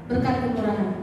berkat kemurahan.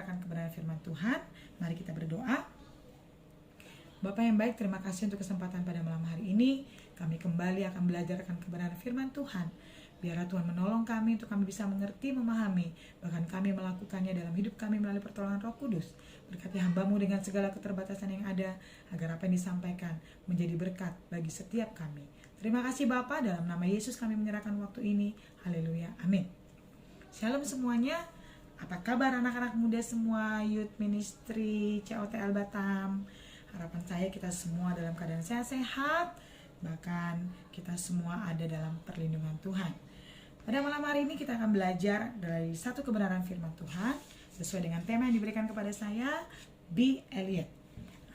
akan kebenaran firman Tuhan. Mari kita berdoa. Bapa yang baik, terima kasih untuk kesempatan pada malam hari ini. Kami kembali akan belajar akan kebenaran firman Tuhan. Biarlah Tuhan menolong kami untuk kami bisa mengerti, memahami, bahkan kami melakukannya dalam hidup kami melalui pertolongan Roh Kudus. Berkati hamba-Mu dengan segala keterbatasan yang ada, agar apa yang disampaikan menjadi berkat bagi setiap kami. Terima kasih Bapa, dalam nama Yesus kami menyerahkan waktu ini. Haleluya, amin. Shalom semuanya. Apa kabar anak-anak muda semua, Youth Ministry COTL Batam? Harapan saya kita semua dalam keadaan sehat-sehat, bahkan kita semua ada dalam perlindungan Tuhan. Pada malam hari ini kita akan belajar dari satu kebenaran firman Tuhan sesuai dengan tema yang diberikan kepada saya, Be Elliot.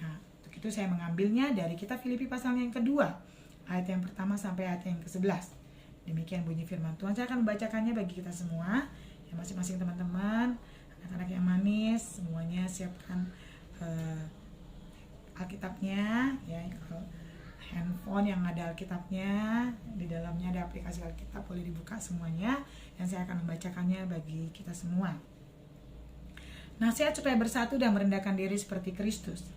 Nah, untuk itu saya mengambilnya dari kitab Filipi pasal yang kedua, ayat yang pertama sampai ayat yang ke-11. Demikian bunyi firman Tuhan. Saya akan membacakannya bagi kita semua, ya, masing-masing teman-teman, anak-anak yang manis, semuanya siapkan Alkitabnya, ya. Kalau handphone yang ada Alkitabnya, di dalamnya ada aplikasi Alkitab, boleh dibuka semuanya, dan saya akan membacakannya bagi kita semua. Nasihat supaya bersatu dan merendahkan diri seperti Kristus.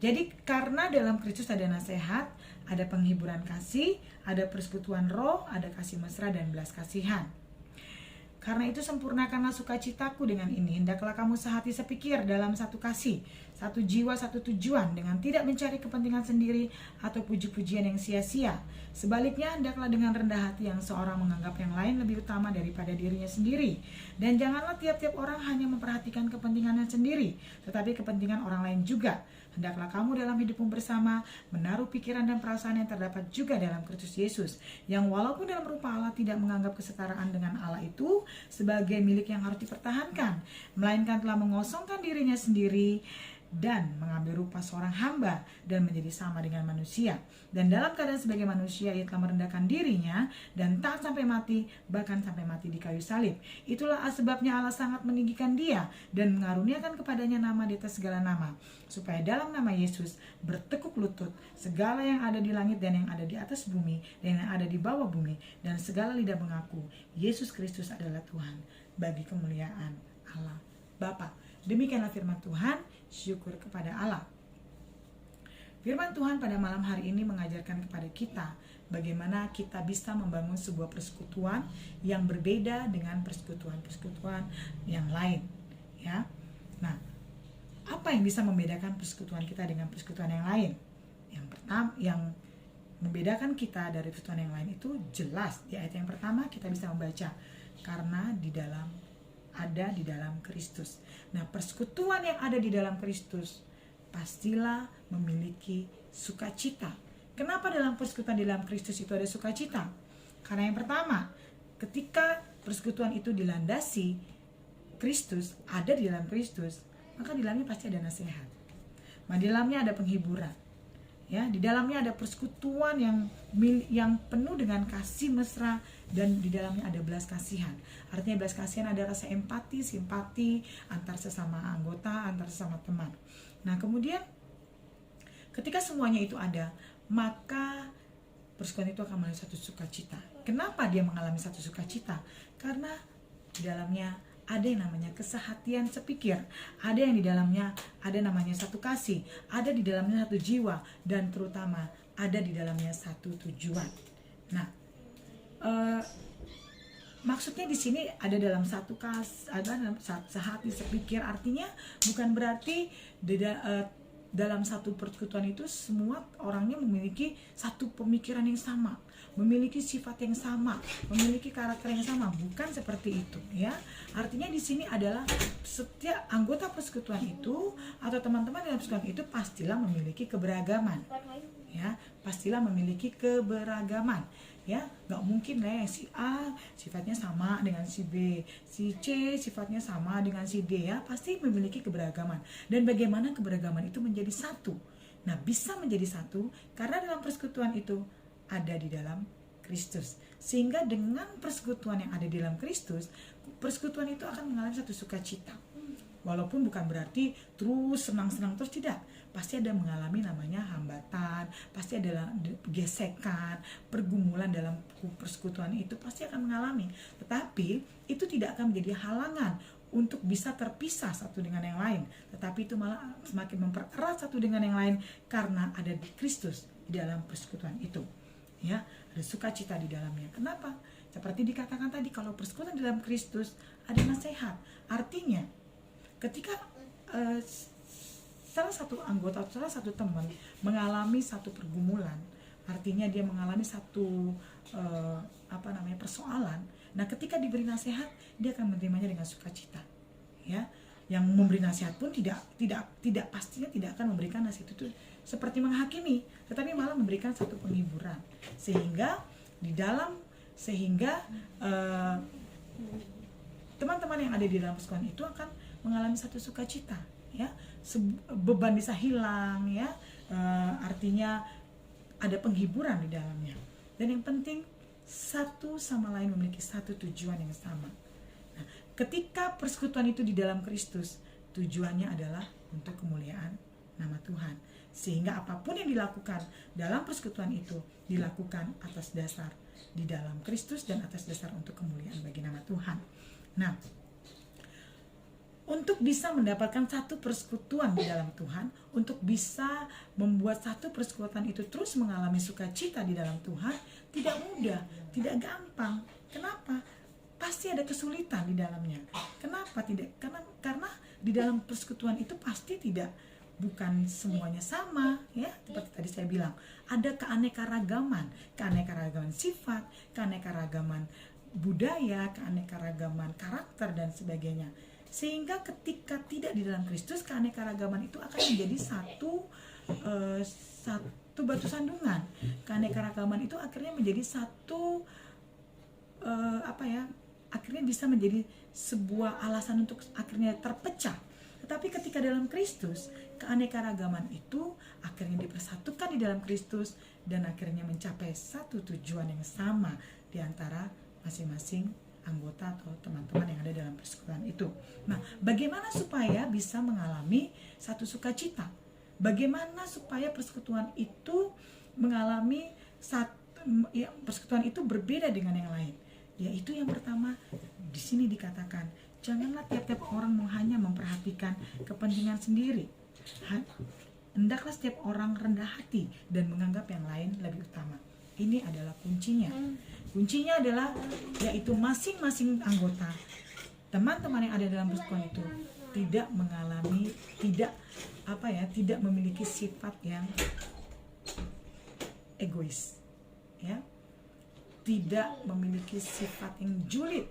Jadi karena dalam Kristus ada nasihat, ada penghiburan kasih, ada persekutuan roh, ada kasih mesra dan belas kasihan. Karena itu sempurnakanlah sukacitaku dengan ini. Hendaklah kamu sehati sepikir dalam satu kasih, satu jiwa, satu tujuan, dengan tidak mencari kepentingan sendiri atau puji-pujian yang sia-sia. Sebaliknya, hendaklah dengan rendah hati yang seorang menganggap yang lain lebih utama daripada dirinya sendiri. Dan janganlah tiap-tiap orang hanya memperhatikan kepentingannya sendiri, tetapi kepentingan orang lain juga. Hendaklah kamu dalam hidupmu bersama menaruh pikiran dan perasaan yang terdapat juga dalam Kristus Yesus, yang walaupun dalam rupa Allah tidak menganggap kesetaraan dengan Allah itu sebagai milik yang harus dipertahankan, melainkan telah mengosongkan dirinya sendiri dan mengambil rupa seorang hamba dan menjadi sama dengan manusia. Dan dalam keadaan sebagai manusia, ia telah merendahkan dirinya dan taat sampai mati, bahkan sampai mati di kayu salib. Itulah sebabnya Allah sangat meninggikan dia dan mengaruniakan kepadanya nama di atas segala nama, supaya dalam nama Yesus bertekuk lutut segala yang ada di langit dan yang ada di atas bumi dan yang ada di bawah bumi, dan segala lidah mengaku Yesus Kristus adalah Tuhan, bagi kemuliaan Allah Bapa. Demikianlah firman Tuhan. Syukur kepada Allah. Firman Tuhan pada malam hari ini mengajarkan kepada kita bagaimana kita bisa membangun sebuah persekutuan yang berbeda dengan persekutuan-persekutuan yang lain, ya. Nah, apa yang bisa membedakan persekutuan kita dengan persekutuan yang lain? Yang pertama, yang membedakan kita dari persekutuan yang lain itu jelas di ayat yang pertama kita bisa membaca, karena ada di dalam Kristus. Nah, persekutuan yang ada di dalam Kristus pastilah memiliki sukacita. Kenapa dalam persekutuan di dalam Kristus itu ada sukacita? Karena yang pertama, ketika persekutuan itu dilandasi Kristus, ada di dalam Kristus, maka di dalamnya pasti ada nasihat. Di dalamnya ada penghiburan. Ya, di dalamnya ada persekutuan yang penuh dengan kasih mesra, dan di dalamnya ada belas kasihan. Artinya belas kasihan ada rasa empati, simpati antar sesama anggota, antar sesama teman. Nah, kemudian ketika semuanya itu ada, maka persekutuan itu akan mengalami satu sukacita. Kenapa dia mengalami satu sukacita? Karena di dalamnya ada yang namanya kesehatian sepikir, ada yang di dalamnya ada namanya satu kasih, ada di dalamnya satu jiwa, dan terutama ada di dalamnya satu tujuan. Nah, maksudnya di sini ada dalam satu ada dalam sehati sepikir, artinya bukan berarti dalam satu persekutuan itu semua orangnya memiliki satu pemikiran yang sama, memiliki sifat yang sama, memiliki karakter yang sama, bukan seperti itu, ya. Artinya di sini adalah setiap anggota persekutuan itu atau teman-teman dalam persekutuan itu pastilah memiliki keberagaman, ya, pastilah memiliki keberagaman. Ya, nggak mungkin lah yang si A sifatnya sama dengan si B, si C sifatnya sama dengan si D, ya, pasti memiliki keberagaman. Dan bagaimana keberagaman itu menjadi satu? Nah, bisa menjadi satu karena dalam persekutuan itu ada di dalam Kristus. Sehingga dengan persekutuan yang ada di dalam Kristus, persekutuan itu akan mengalami satu sukacita. Walaupun bukan berarti terus senang-senang terus, tidak. Pasti ada mengalami namanya hambatan, pasti ada gesekan, pergumulan dalam persekutuan itu pasti akan mengalami. Tetapi itu tidak akan menjadi halangan untuk bisa terpisah satu dengan yang lain, tetapi itu malah semakin mempererat satu dengan yang lain karena ada di Kristus di dalam persekutuan itu. Ya, ada sukacita di dalamnya. Kenapa? Seperti dikatakan tadi, kalau persekutuan di dalam Kristus ada nasihat. Artinya, ketika salah satu anggota atau salah satu teman mengalami satu pergumulan, artinya dia mengalami satu persoalan. Nah, ketika diberi nasihat, dia akan menerimanya dengan sukacita. Ya, yang memberi nasihat pun tidak pastinya tidak akan memberikan nasihat itu seperti menghakimi, tetapi malah memberikan satu penghiburan, sehingga teman-teman yang ada di dalam persekutuan itu akan mengalami satu sukacita. Ya, beban bisa hilang. Ya, artinya ada penghiburan di dalamnya. Dan yang penting, satu sama lain memiliki satu tujuan yang sama. Nah, ketika persekutuan itu di dalam Kristus, tujuannya adalah untuk kemuliaan nama Tuhan. Sehingga apapun yang dilakukan dalam persekutuan itu dilakukan atas dasar di dalam Kristus dan atas dasar untuk kemuliaan bagi nama Tuhan. Nah, untuk bisa mendapatkan satu persekutuan di dalam Tuhan, untuk bisa membuat satu persekutuan itu terus mengalami sukacita di dalam Tuhan, tidak mudah, tidak gampang. Kenapa? Pasti ada kesulitan di dalamnya. Kenapa tidak? Karena di dalam persekutuan itu pasti bukan semuanya sama, ya. Seperti tadi saya bilang, ada keanekaragaman sifat, keanekaragaman budaya, keanekaragaman karakter dan sebagainya. Sehingga ketika tidak di dalam Kristus, keanekaragaman itu akan menjadi satu batu sandungan. Keanekaragaman itu akhirnya menjadi satu akhirnya bisa menjadi sebuah alasan untuk akhirnya terpecah. Tetapi ketika dalam Kristus, keanekaragaman itu akhirnya dipersatukan di dalam Kristus dan akhirnya mencapai satu tujuan yang sama di antara masing-masing anggota atau teman-teman yang ada dalam persekutuan itu. Nah, bagaimana supaya bisa mengalami satu sukacita? Bagaimana supaya persekutuan itu mengalami persekutuan itu berbeda dengan yang lain? Yaitu yang pertama, di sini dikatakan, janganlah tiap-tiap orang hanya memperhatikan kepentingan sendiri. Hendaklah setiap orang rendah hati dan menganggap yang lain lebih utama. Ini adalah kuncinya. Kuncinya adalah yaitu masing-masing anggota, teman-teman yang ada dalam persekutuan itu tidak memiliki sifat yang egois, ya, tidak memiliki sifat yang julid,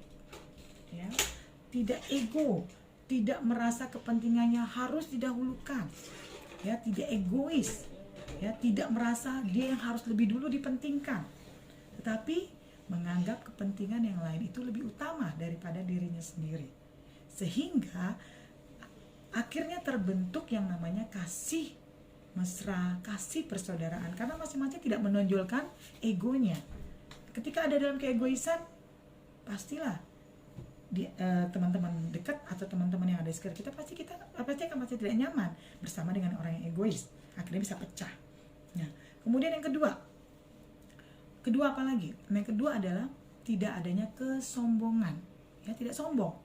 ya, tidak ego, tidak merasa kepentingannya harus didahulukan, ya, tidak egois, ya, tidak merasa dia yang harus lebih dulu dipentingkan, tetapi menganggap kepentingan yang lain itu lebih utama daripada dirinya sendiri. Sehingga akhirnya terbentuk yang namanya kasih mesra, kasih persaudaraan, karena masing-masing tidak menonjolkan egonya. Ketika ada dalam keegoisan, pastilah teman-teman dekat atau teman-teman yang ada di sekitar kita pasti akan tidak nyaman bersama dengan orang yang egois. Akhirnya bisa pecah. Nah, kemudian yang kedua apa lagi? Yang kedua adalah tidak adanya kesombongan, ya, tidak sombong.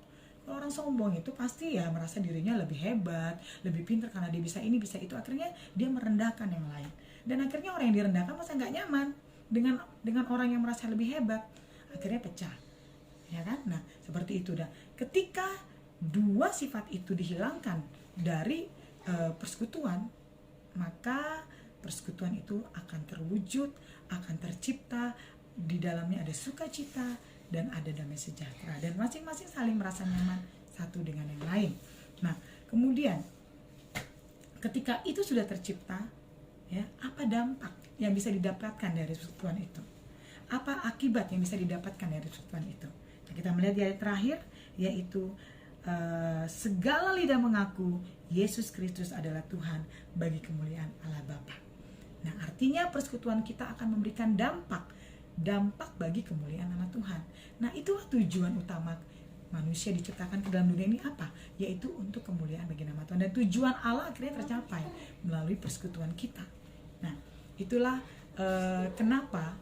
Kalau orang sombong itu pasti ya merasa dirinya lebih hebat, lebih pintar karena dia bisa ini bisa itu, akhirnya dia merendahkan yang lain. Dan akhirnya orang yang direndahkan masa nggak nyaman dengan orang yang merasa lebih hebat, akhirnya pecah, ya kan? Nah, seperti itu dah. Ketika dua sifat itu dihilangkan dari persekutuan, maka persekutuan itu akan terwujud, akan tercipta, di dalamnya ada sukacita dan ada damai sejahtera, dan masing-masing saling merasa nyaman satu dengan yang lain. Nah, kemudian ketika itu sudah tercipta, ya, apa dampak yang bisa didapatkan dari persekutuan itu? Apa akibat yang bisa didapatkan dari persekutuan itu? Nah, kita melihat di ayat terakhir, yaitu segala lidah mengaku Yesus Kristus adalah Tuhan bagi kemuliaan Allah Bapa. Nah, artinya persekutuan kita akan memberikan dampak bagi kemuliaan nama Tuhan. Nah, itulah tujuan utama manusia diciptakan ke dalam dunia ini apa? Yaitu untuk kemuliaan bagi nama Tuhan. Dan tujuan Allah akhirnya tercapai melalui persekutuan kita. Nah, itulah kenapa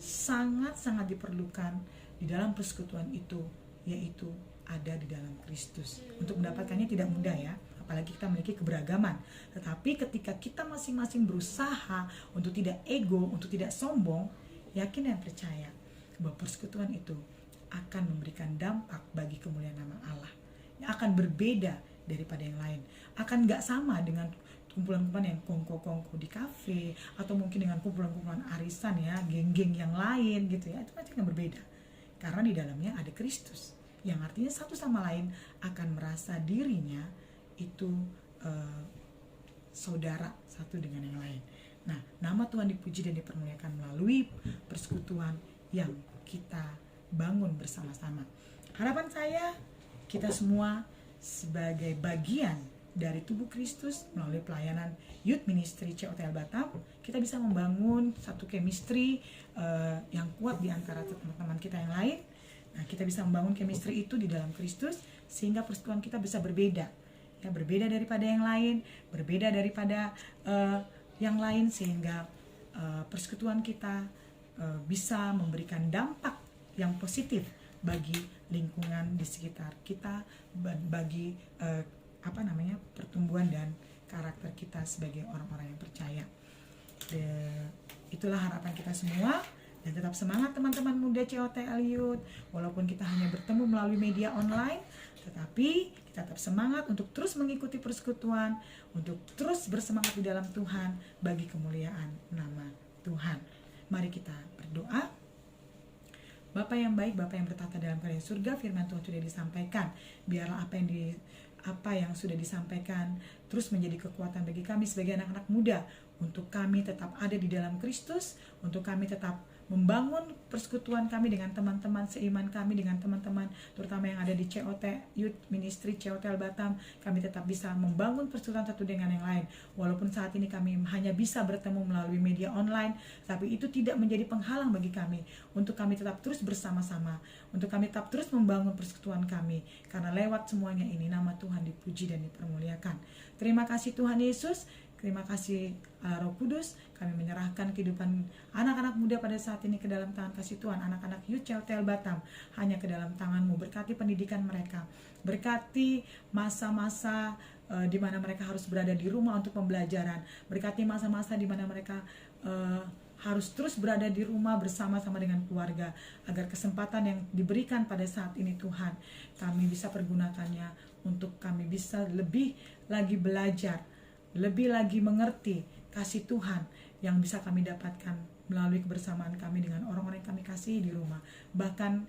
sangat-sangat diperlukan di dalam persekutuan itu, yaitu ada di dalam Kristus. Untuk mendapatkannya tidak mudah ya, apalagi kita memiliki keberagaman. Tetapi ketika kita masing-masing berusaha untuk tidak ego, untuk tidak sombong, yakin dan percaya bahwa persekutuan itu akan memberikan dampak bagi kemuliaan nama Allah, yang akan berbeda daripada yang lain. Akan gak sama dengan kumpulan-kumpulan yang kongko-kongko di kafe, atau mungkin dengan kumpulan-kumpulan arisan ya, geng-geng yang lain gitu ya. Itu pasti akan berbeda. Karena di dalamnya ada Kristus, yang artinya satu sama lain akan merasa dirinya itu saudara satu dengan yang lain. Nah, nama Tuhan dipuji dan dipermuliakan melalui persekutuan yang kita bangun bersama-sama. Harapan saya, kita semua sebagai bagian dari tubuh Kristus melalui pelayanan Youth Ministry COTL Batam, kita bisa membangun satu chemistry yang kuat di antara teman-teman kita yang lain. Nah, kita bisa membangun chemistry itu di dalam Kristus sehingga persekutuan kita bisa berbeda. Ya, berbeda daripada yang lain, berbeda daripada yang lain, sehingga persekutuan kita bisa memberikan dampak yang positif bagi lingkungan di sekitar kita, bagi pertumbuhan dan karakter kita sebagai orang-orang yang percaya. Itulah harapan kita semua. Dan tetap semangat teman-teman muda COTL Youth. Walaupun kita hanya bertemu melalui media online, tetapi kita tetap semangat untuk terus mengikuti persekutuan, untuk terus bersemangat di dalam Tuhan bagi kemuliaan nama Tuhan. Mari kita berdoa. Bapa yang baik, Bapa yang bertata dalam kerajaan surga, firman Tuhan sudah disampaikan. Biarlah apa yang sudah disampaikan terus menjadi kekuatan bagi kami sebagai anak-anak muda, untuk kami tetap ada di dalam Kristus, untuk kami tetap membangun persekutuan kami dengan teman-teman seiman kami, dengan teman-teman terutama yang ada di COT Youth Ministry COTL Batam. Kami tetap bisa membangun persekutuan satu dengan yang lain. Walaupun saat ini kami hanya bisa bertemu melalui media online, tapi itu tidak menjadi penghalang bagi kami untuk kami tetap terus bersama-sama, untuk kami tetap terus membangun persekutuan kami, karena lewat semuanya ini nama Tuhan dipuji dan dipermuliakan. Terima kasih Tuhan Yesus. Terima kasih Roh Kudus. Kami menyerahkan kehidupan anak-anak muda pada saat ini ke dalam tangan kasih Tuhan. Anak-anak Youth COTL Batam hanya ke dalam tangan-Mu. Berkati pendidikan mereka, berkati masa-masa di mana mereka harus berada di rumah untuk pembelajaran, berkati masa-masa di mana mereka harus terus berada di rumah bersama-sama dengan keluarga, agar kesempatan yang diberikan pada saat ini Tuhan, kami bisa pergunakannya untuk kami bisa lebih lagi belajar, lebih lagi mengerti kasih Tuhan yang bisa kami dapatkan melalui kebersamaan kami dengan orang-orang yang kami kasihi di rumah. Bahkan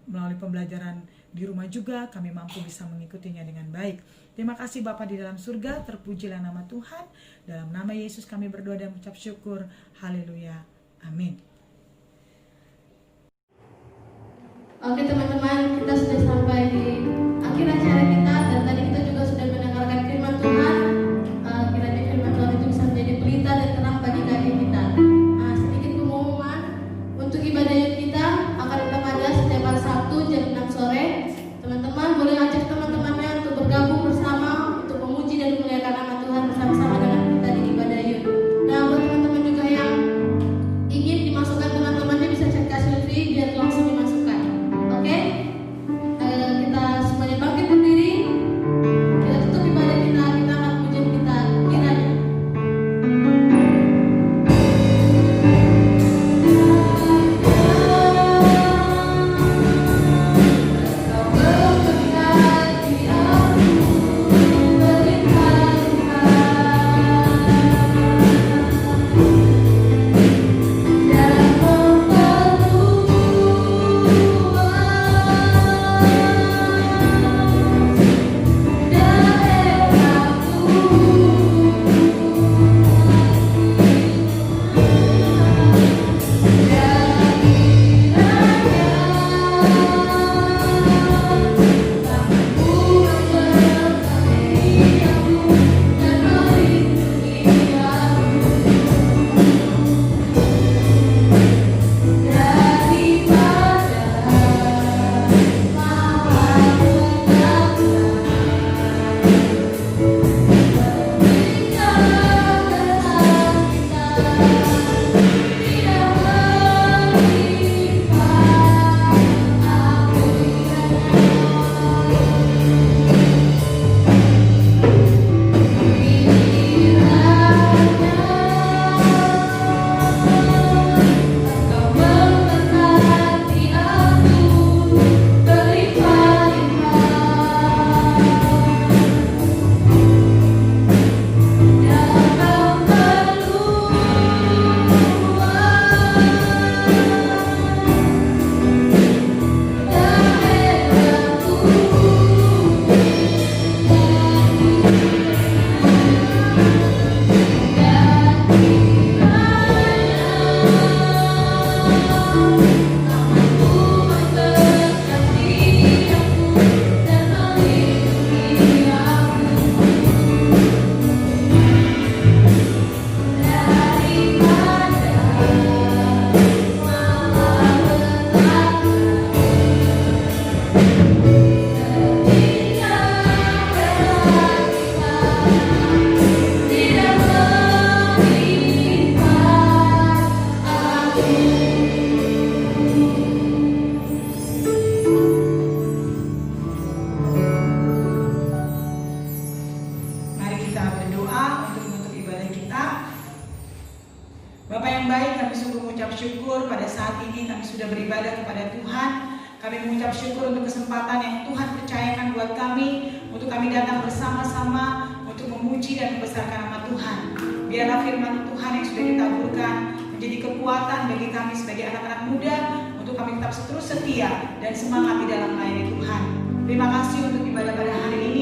melalui pembelajaran di rumah juga kami mampu bisa mengikutinya dengan baik. Terima kasih Bapa di dalam surga, terpujilah nama Tuhan. Dalam nama Yesus kami berdoa dan mengucap syukur. Haleluya. Amin. Oke teman-teman, kita sudah sampai di akhir acara kita, dan tadi kita juga sudah mendengarkan firman Tuhan. Kiranya firman Tuhan itu bisa menjadi pelita dan terang bagi kaki kita. Nah, sedikit pengumuman untuk ibadah Youth kita akan tetap ada setiap hari Sabtu jam 6 sore. Teman-teman boleh ajak teman-temannya untuk bergabung bersama untuk memuji dan memuliakan nama Tuhan bersama-sama dengan kita di ibadah Youth. Nah, buat teman-teman juga yang ingin dimasukkan teman-temannya bisa cek Kak Sylvie biar langsung dimasukkan. Oke? mengucap syukur pada saat ini kami sudah beribadah kepada Tuhan. Kami mengucap syukur untuk kesempatan yang Tuhan percayakan buat kami, untuk kami datang bersama-sama untuk memuji dan membesarkan nama Tuhan. Biarlah firman Tuhan yang sudah ditaburkan menjadi kekuatan bagi kami sebagai anak-anak muda, untuk kami tetap terus setia dan semangat di dalam melayani Tuhan. Terima kasih untuk ibadah pada hari ini.